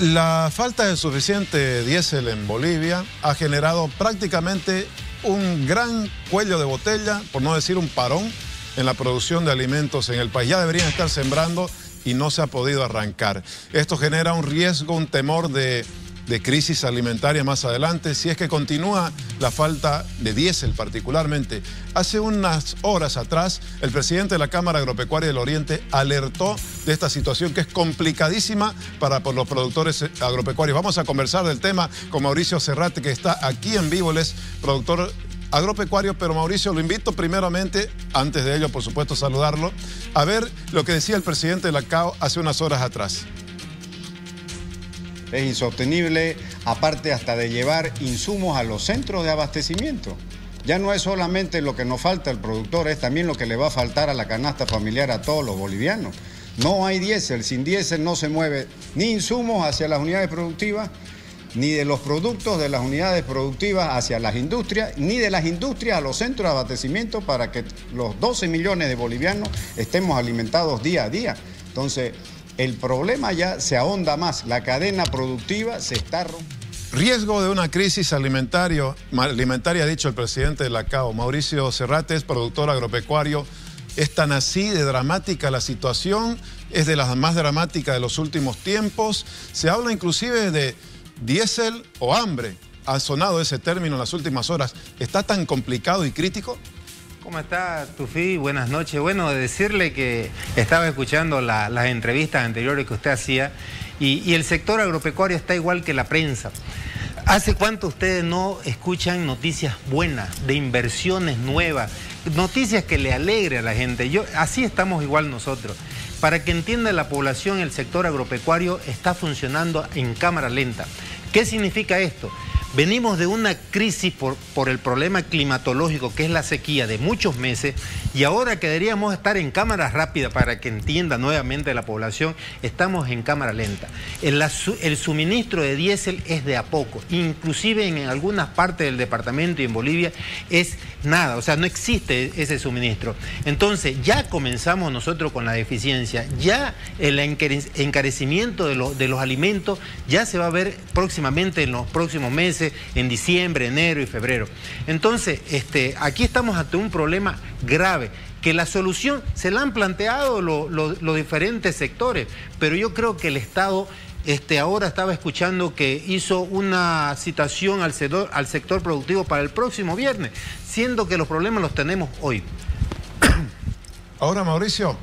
La falta de suficiente diésel en Bolivia ha generado prácticamente un gran cuello de botella, por no decir un parón, en la producción de alimentos en el país. Ya deberían estar sembrando y no se ha podido arrancar. Esto genera un riesgo, un temor de crisis alimentaria más adelante, si es que continúa la falta de diésel particularmente. Hace unas horas atrás, el presidente de la Cámara Agropecuaria del Oriente alertó de esta situación que es complicadísima para los productores agropecuarios. Vamos a conversar del tema con Mauricio Serrate, que está aquí en vivo. Él es productor agropecuario, pero Mauricio, lo invito primeramente, antes de ello, por supuesto, saludarlo, a ver lo que decía el presidente de la CAO hace unas horas atrás. Es insostenible, aparte hasta de llevar insumos a los centros de abastecimiento. Ya no es solamente lo que nos falta al productor, es también lo que le va a faltar a la canasta familiar a todos los bolivianos. No hay diésel, sin diésel no se mueve ni insumos hacia las unidades productivas, ni de los productos de las unidades productivas hacia las industrias, ni de las industrias a los centros de abastecimiento para que los 12 millones de bolivianos estemos alimentados día a día. Entonces, el problema ya se ahonda más, la cadena productiva se está rompiendo. Riesgo de una crisis alimentaria, ha dicho el presidente de la CAO. Mauricio Serrate es productor agropecuario. ¿Es tan así de dramática la situación? ¿Es de las más dramáticas de los últimos tiempos? Se habla inclusive de diésel o hambre. Ha sonado ese término en las últimas horas. ¿Está tan complicado y crítico? ¿Cómo está, Tufi? Buenas noches. Bueno, decirle que estaba escuchando las entrevistas anteriores que usted hacía y el sector agropecuario está igual que la prensa. ¿Hace cuánto ustedes no escuchan noticias buenas, de inversiones nuevas, noticias que le alegre a la gente? Así estamos igual nosotros. Para que entienda la población, el sector agropecuario está funcionando en cámara lenta. ¿Qué significa esto? Venimos de una crisis por el problema climatológico, que es la sequía de muchos meses, y ahora que deberíamos estar en cámara rápida para que entienda nuevamente la población, estamos en cámara lenta. El suministro de diésel es de a poco, inclusive en algunas partes del departamento y en Bolivia es nada, o sea, no existe ese suministro. Entonces ya comenzamos nosotros con la deficiencia, ya el encarecimiento de los alimentos ya se va a ver próximamente en los próximos meses, en diciembre, enero y febrero. Entonces, aquí estamos ante un problema grave, que la solución se la han planteado los diferentes sectores, pero yo creo que el Estado, ahora estaba escuchando que hizo una citación al sector productivo para el próximo viernes, siendo que los problemas los tenemos hoy. Ahora, Mauricio,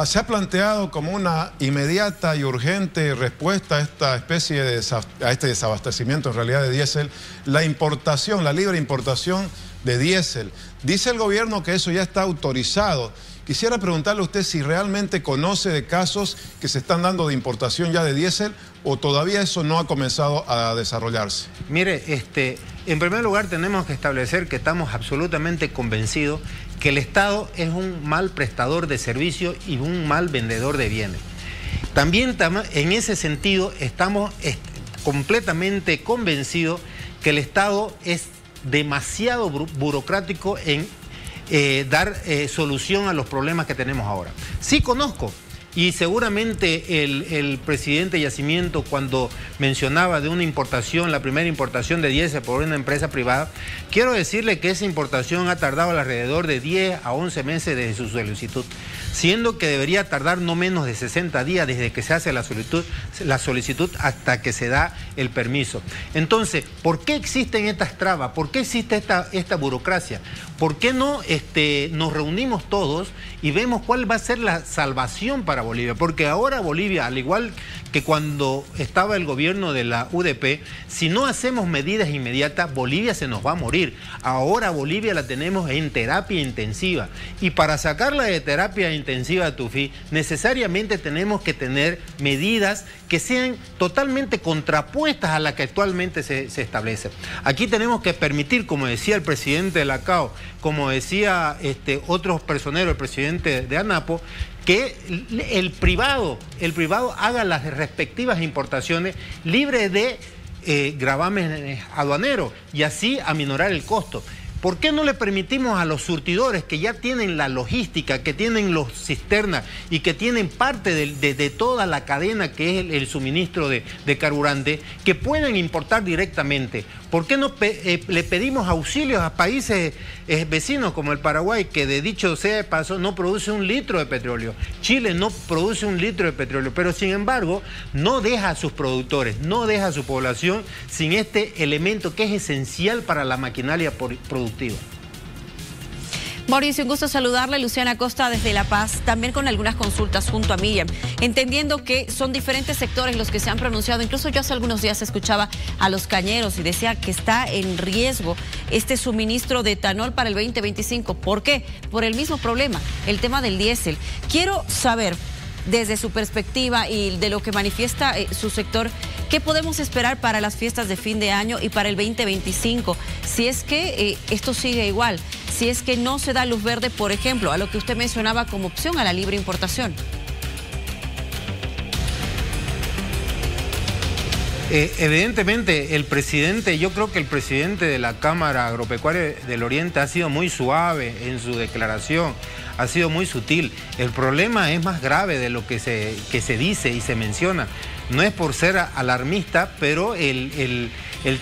se ha planteado como una inmediata y urgente respuesta a esta especie de a este desabastecimiento en realidad de diésel, la importación, la libre importación de diésel. Dice el gobierno que eso ya está autorizado. Quisiera preguntarle a usted si realmente conoce de casos que se están dando de importación ya de diésel o todavía eso no ha comenzado a desarrollarse. Mire, en primer lugar tenemos que establecer que estamos absolutamente convencidos que el Estado es un mal prestador de servicios y un mal vendedor de bienes. También en ese sentido estamos completamente convencidos que el Estado es demasiado burocrático en dar solución a los problemas que tenemos ahora. Sí conozco, y seguramente el presidente Yacimiento, cuando mencionaba de una importación, la primera importación de diésel por una empresa privada, quiero decirle que esa importación ha tardado alrededor de 10 a 11 meses desde su solicitud, siendo que debería tardar no menos de 60 días desde que se hace la solicitud hasta que se da el permiso. Entonces, ¿por qué existen estas trabas? ¿Por qué existe esta burocracia? ¿Por qué no nos reunimos todos y vemos cuál va a ser la salvación para Bolivia? Porque ahora Bolivia, al igual que cuando estaba el gobierno de la UDP, si no hacemos medidas inmediatas, Bolivia se nos va a morir. Ahora Bolivia la tenemos en terapia intensiva. Y para sacarla de terapia intensiva, Tufi, necesariamente tenemos que tener medidas que sean totalmente contrapuestas a las que actualmente se establecen. Aquí tenemos que permitir, como decía el presidente de la CAO, como decía otros personeros, el presidente de ANAPO, que el privado haga las respectivas importaciones libres de gravámenes aduaneros y así aminorar el costo. ¿Por qué no le permitimos a los surtidores que ya tienen la logística, que tienen los cisternas y que tienen parte de toda la cadena que es el suministro de carburante, que puedan importar directamente? ¿Por qué no le pedimos auxilios a países vecinos como el Paraguay, que de dicho sea de paso no produce 1 litro de petróleo? Chile no produce 1 litro de petróleo, pero sin embargo no deja a sus productores, no deja a su población sin este elemento que es esencial para la maquinaria productiva. Mauricio, un gusto saludarle. Luciana Costa desde La Paz, también con algunas consultas junto a Miriam, entendiendo que son diferentes sectores los que se han pronunciado. Incluso yo hace algunos días escuchaba a los cañeros y decía que está en riesgo este suministro de etanol para el 2025. ¿Por qué? Por el mismo problema, el tema del diésel. Quiero saber, desde su perspectiva y de lo que manifiesta su sector, ¿qué podemos esperar para las fiestas de fin de año y para el 2025? Si es que esto sigue igual, si es que no se da luz verde, por ejemplo, a lo que usted mencionaba como opción a la libre importación. Evidentemente, yo creo que el presidente de la Cámara Agropecuaria del Oriente ha sido muy suave en su declaración, ha sido muy sutil. El problema es más grave de lo que se dice y se menciona. No es por ser alarmista, pero el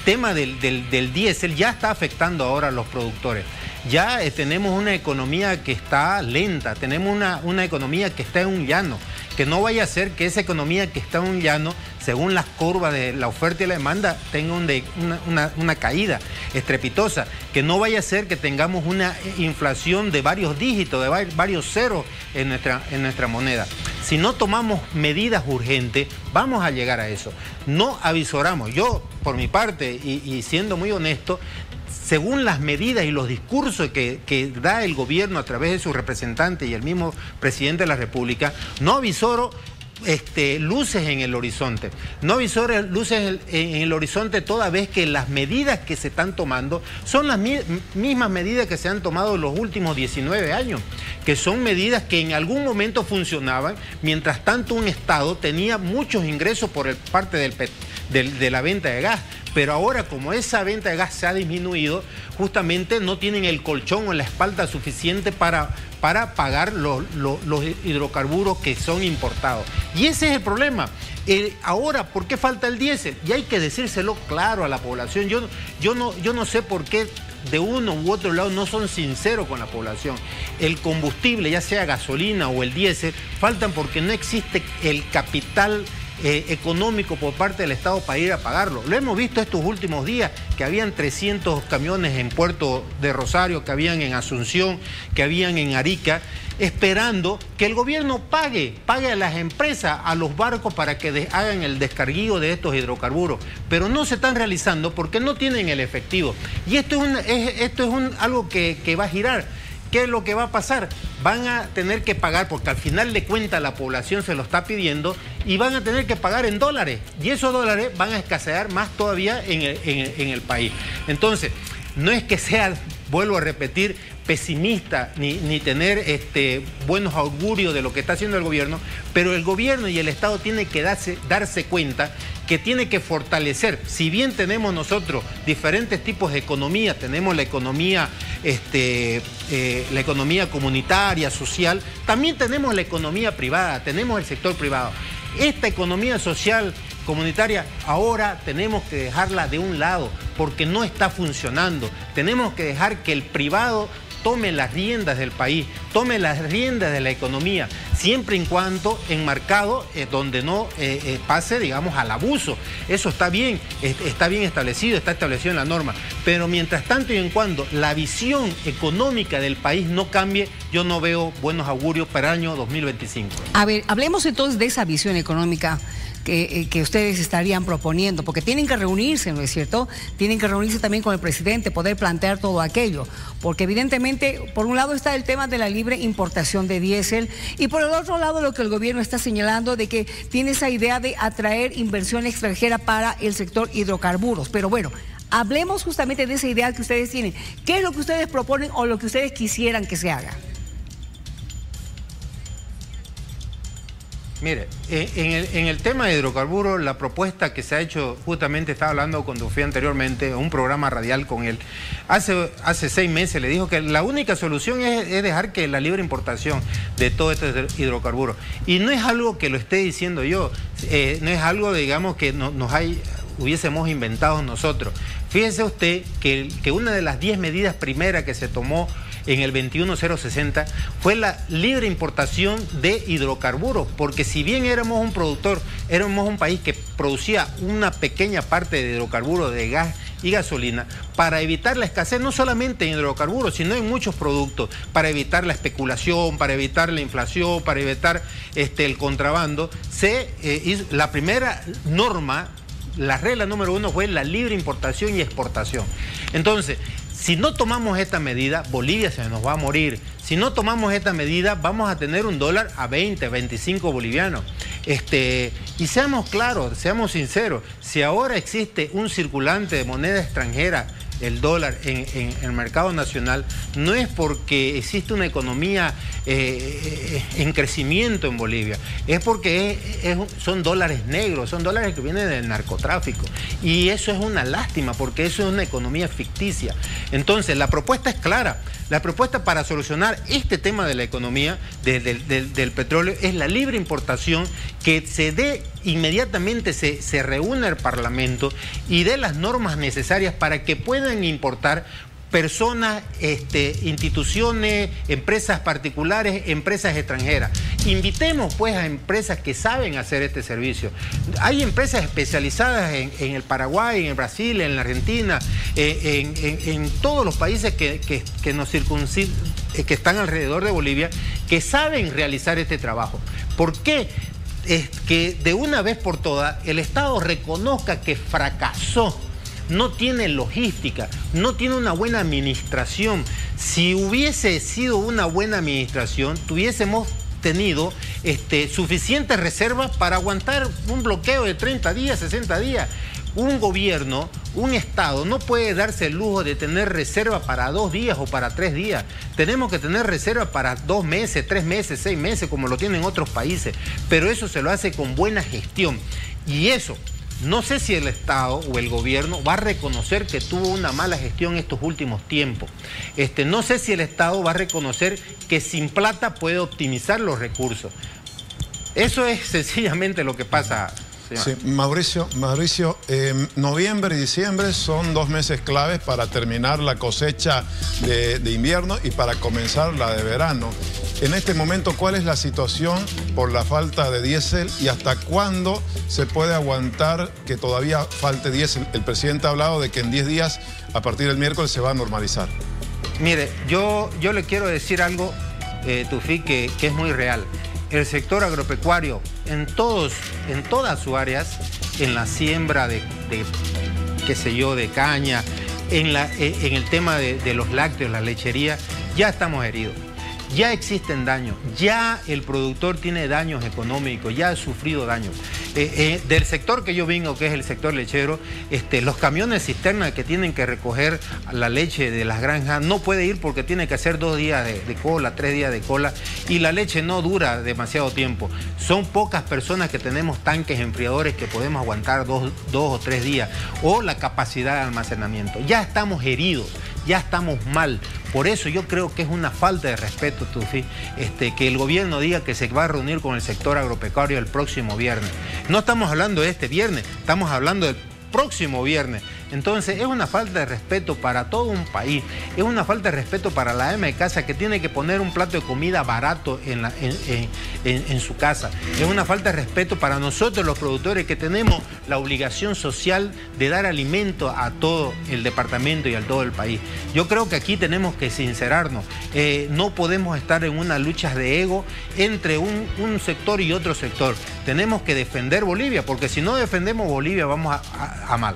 tema del diésel ya está afectando ahora a los productores. Ya tenemos una economía que está lenta, tenemos una economía que está en un llano, que no vaya a ser que esa economía que está en un llano, según las curvas de la oferta y la demanda, tenga una caída estrepitosa, que no vaya a ser que tengamos una inflación de varios dígitos, de varios ceros en nuestra moneda. Si no tomamos medidas urgentes, vamos a llegar a eso. No avisoramos. Yo, por mi parte, y siendo muy honesto, según las medidas y los discursos que da el gobierno a través de sus representantes y el mismo presidente de la República, no avisoro luces en el horizonte. No avisoro luces en el horizonte toda vez que las medidas que se están tomando son las mismas medidas que se han tomado en los últimos 19 años, que son medidas que en algún momento funcionaban, mientras tanto un Estado tenía muchos ingresos por parte de la venta de gas. Pero ahora, como esa venta de gas se ha disminuido, justamente no tienen el colchón o la espalda suficiente para pagar los hidrocarburos que son importados. Y ese es el problema. Ahora, ¿por qué falta el diésel? Y hay que decírselo claro a la población. Yo no sé por qué de uno u otro lado no son sinceros con la población. El combustible, ya sea gasolina o el diésel, faltan porque no existe el capital económico por parte del Estado para ir a pagarlo. Lo hemos visto estos últimos días, que habían 300 camiones en Puerto de Rosario, que habían en Asunción, que habían en Arica, esperando que el gobierno pague a las empresas, a los barcos, para que hagan el descarguío de estos hidrocarburos. Pero no se están realizando porque no tienen el efectivo. Y esto es algo que va a girar. ¿Qué es lo que va a pasar? Van a tener que pagar, porque al final de cuentas la población se lo está pidiendo, y van a tener que pagar en dólares. Y esos dólares van a escasear más todavía en el país. Entonces, no es que sea, vuelvo a repetir, pesimista ni tener buenos augurios de lo que está haciendo el gobierno, pero el gobierno y el Estado tienen que darse cuenta que tiene que fortalecer. Si bien tenemos nosotros diferentes tipos de economía, tenemos la economía comunitaria, social, también tenemos la economía privada, tenemos el sector privado. Esta economía social comunitaria ahora tenemos que dejarla de un lado porque no está funcionando. Tenemos que dejar que el privado tome las riendas del país, tome las riendas de la economía, siempre y cuando enmarcado donde no pase, digamos, al abuso. Eso está bien establecido, está establecido en la norma. Pero mientras tanto y en cuando la visión económica del país no cambie, yo no veo buenos augurios para el año 2025. A ver, hablemos entonces de esa visión económica que ustedes estarían proponiendo, porque tienen que reunirse, ¿no es cierto? Tienen que reunirse también con el presidente, poder plantear todo aquello, porque evidentemente, por un lado está el tema de la libre importación de diésel, y por el otro lado lo que el gobierno está señalando de que tiene esa idea de atraer inversión extranjera para el sector hidrocarburos. Pero bueno, hablemos justamente de esa idea que ustedes tienen. ¿Qué es lo que ustedes proponen o lo que ustedes quisieran que se haga? Mire, en el tema de hidrocarburos, la propuesta que se ha hecho, justamente estaba hablando cuando fui anteriormente a un programa radial con él, hace 6 meses le dijo que la única solución es dejar que la libre importación de todo este hidrocarburo. Y no es algo que lo esté diciendo yo, no es algo, digamos, que hubiésemos inventado nosotros. Fíjese usted que una de las 10 medidas primeras que se tomó en el 21060 fue la libre importación de hidrocarburos, porque si bien éramos un productor, éramos un país que producía una pequeña parte de hidrocarburos, de gas y gasolina, para evitar la escasez no solamente en hidrocarburos, sino en muchos productos, para evitar la especulación, para evitar la inflación, para evitar el contrabando, la primera norma, la regla número 1 fue la libre importación y exportación. Entonces, si no tomamos esta medida, Bolivia se nos va a morir. Si no tomamos esta medida, vamos a tener un dólar a 20, 25 bolivianos. Y seamos claros, seamos sinceros, si ahora existe un circulante de moneda extranjera, el dólar en el mercado nacional, no es porque existe una economía en crecimiento en Bolivia, es porque son dólares negros, son dólares que vienen del narcotráfico. Y eso es una lástima, porque eso es una economía ficticia. Entonces, la propuesta es clara. La propuesta para solucionar este tema de la economía, del petróleo, es la libre importación, que se dé inmediatamente, se reúne el Parlamento y dé las normas necesarias para que puedan importar personas, instituciones, empresas particulares, empresas extranjeras. Invitemos pues a empresas que saben hacer este servicio. Hay empresas especializadas en el Paraguay, en el Brasil, en la Argentina, en todos los países que nos circuncidan, que están alrededor de Bolivia, que saben realizar este trabajo. ¿Por qué? Es que de una vez por todas el Estado reconozca que fracasó, no tiene logística, no tiene una buena administración. Si hubiese sido una buena administración, tuviésemos tenido suficientes reservas para aguantar un bloqueo de 30 días, 60 días. Un gobierno, un Estado, no puede darse el lujo de tener reserva para 2 días o para 3 días. Tenemos que tener reserva para 2 meses, 3 meses, 6 meses, como lo tienen otros países. Pero eso se lo hace con buena gestión. Y eso, no sé si el Estado o el gobierno va a reconocer que tuvo una mala gestión estos últimos tiempos. No sé si el Estado va a reconocer que sin plata puede optimizar los recursos. Eso es sencillamente lo que pasa. Sí, Mauricio, noviembre y diciembre son 2 meses claves para terminar la cosecha de invierno y para comenzar la de verano. En este momento, ¿cuál es la situación por la falta de diésel y hasta cuándo se puede aguantar que todavía falte diésel? El presidente ha hablado de que en 10 días, a partir del miércoles, se va a normalizar. Mire, yo le quiero decir algo, Tufí, que es muy real. El sector agropecuario, en todas sus áreas, en la siembra de caña, en el tema de los lácteos, la lechería, ya estamos heridos. Ya existen daños, ya el productor tiene daños económicos, ya ha sufrido daños. Del sector que yo vengo, que es el sector lechero, los camiones cisternas que tienen que recoger la leche de las granjas no puede ir porque tiene que hacer 2 días de cola, 3 días de cola, y la leche no dura demasiado tiempo. Son pocas personas que tenemos tanques enfriadores que podemos aguantar 2 o 3 días, o la capacidad de almacenamiento. Ya estamos heridos, ya estamos mal. Por eso yo creo que es una falta de respeto, Tufí, que el gobierno diga que se va a reunir con el sector agropecuario el próximo viernes. No estamos hablando de este viernes, estamos hablando del próximo viernes. Entonces es una falta de respeto para todo un país, es una falta de respeto para la ama de casa que tiene que poner un plato de comida barato en su casa. Es una falta de respeto para nosotros los productores que tenemos la obligación social de dar alimento a todo el departamento y a todo el país. Yo creo que aquí tenemos que sincerarnos, no podemos estar en una lucha de ego entre un sector y otro sector. Tenemos que defender Bolivia, porque si no defendemos Bolivia vamos a mal.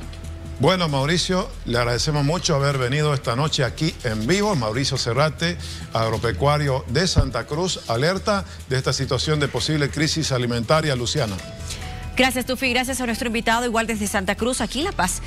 Bueno, Mauricio, le agradecemos mucho haber venido esta noche aquí en vivo. Mauricio Serrate, agropecuario de Santa Cruz, alerta de esta situación de posible crisis alimentaria. Luciana. Gracias, Tufí. Gracias a nuestro invitado, igual desde Santa Cruz, aquí en La Paz.